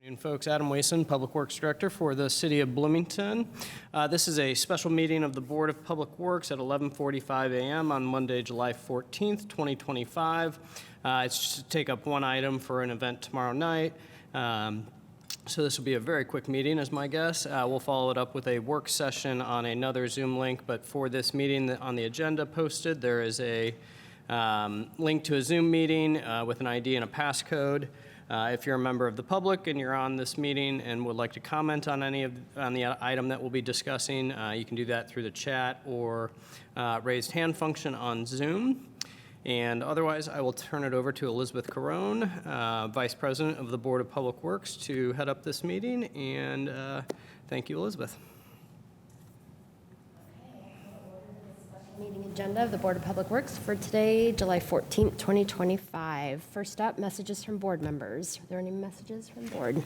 Good afternoon, folks. Adam Wason, Public Works Director for the City of Bloomington. This is a special meeting of the Board of Public Works at 11:45 a.m. on Monday, July 14th, 2025. It's just to take up one item for an event tomorrow night. So this will be a very quick meeting, as my guess. We'll follow it up with a work session on another Zoom link, but for this meeting on the agenda posted, there is a link to a Zoom meeting with an ID and a passcode. If you're a member of the public and you're on this meeting and would like to comment on the item that we'll be discussing, you can do that through the chat or raised hand function on Zoom. And otherwise, I will turn it over to Elizabeth Carone, Vice President of the Board of Public Works, to head up this meeting. And thank you, Elizabeth. Meeting agenda of the Board of Public Works for today, July 14th, 2025. First up, messages from board members. Are there any messages from the board?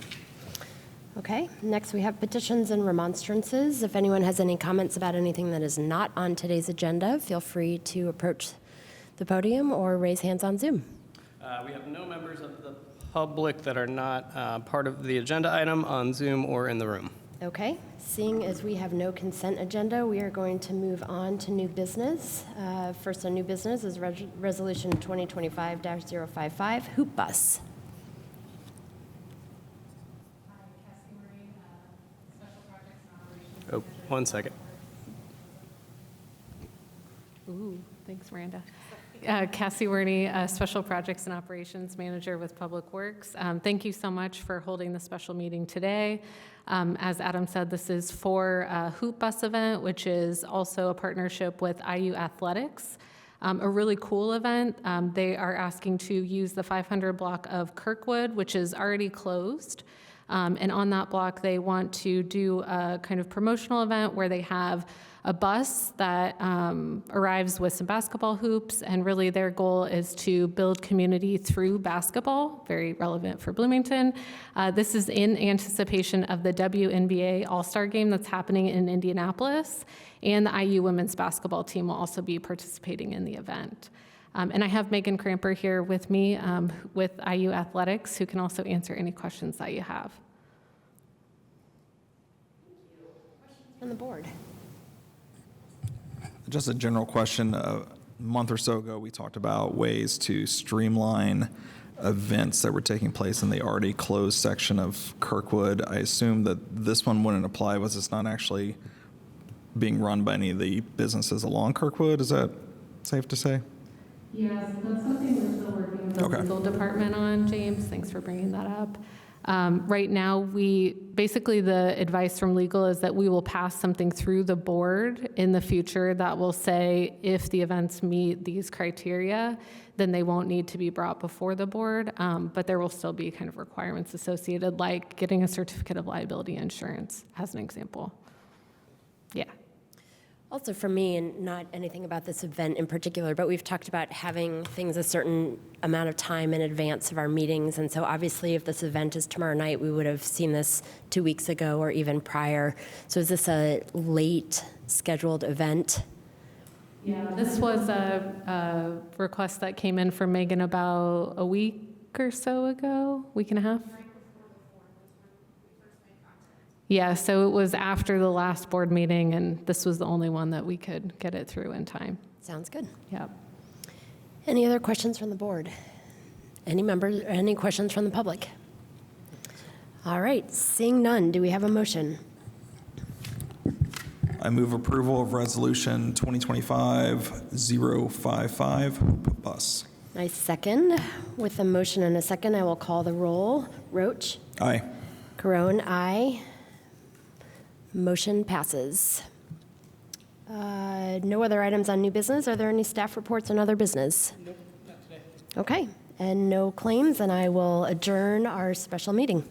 Okay, next we have petitions and remonstrances. If anyone has any comments about anything that is not on today's agenda, feel free to approach the podium or raise hands on Zoom. We have no members of the public that are not part of the agenda item on Zoom or in the room. Okay. Seeing as we have no consent agenda, we are going to move on to new business. First on new business is Resolution 2025-055, Hoop Bus. Oh, 1 second. Ooh, thanks, Miranda. Cassie Werney, Special Projects and Operations Manager with Public Works. Thank you so much for holding the special meeting today. As Adam said, this is for a Hoop Bus event, which is also a partnership with IU Athletics. A really cool event. They are asking to use the 500 block of Kirkwood, which is already closed. And on that block, they want to do a kind of promotional event where they have a bus that arrives with some basketball hoops, and really their goal is to build community through basketball, very relevant for Bloomington. This is in anticipation of the WNBA All-Star Game that's happening in Indianapolis, and the IU women's basketball team will also be participating in the event. And I have Megan Cramper here with me with IU Athletics, who can also answer any questions that you have. Questions from the board? Just a general question. A month or so ago, we talked about ways to streamline events that were taking place in the already closed section of Kirkwood. I assume that this one wouldn't apply, was it's not actually being run by any of the businesses along Kirkwood. Is that safe to say? Yes, that's something we're still working with the legal department on, James. Thanks for bringing that up. Right now, basically the advice from legal is that we will pass something through the board in the future that will say if the events meet these criteria, then they won't need to be brought before the board, but there will still be kind of requirements associated, like getting a certificate of liability insurance, as an example. Yeah. Also for me, and not anything about this event in particular, but we've talked about having things a certain amount of time in advance of our meetings. And so obviously if this event is tomorrow night, we would have seen this 2 weeks ago or even prior. So is this a late scheduled event? Yeah, this was a request that came in from Megan about a week or so ago, week and a half. Yeah, so it was after the last board meeting, and this was the only one that we could get it through in time. Sounds good. Yep. Any other questions from the board? Any members, any questions from the public? All right, seeing none, do we have a motion? I move approval of Resolution 2025-055, Hoop Bus. I second. With a motion and a second, I will call the roll. Roach? Aye. Carone, aye. Motion passes. No other items on new business. Are there any staff reports on other business? Nope, not today. Okay, and no claims, and I will adjourn our special meeting.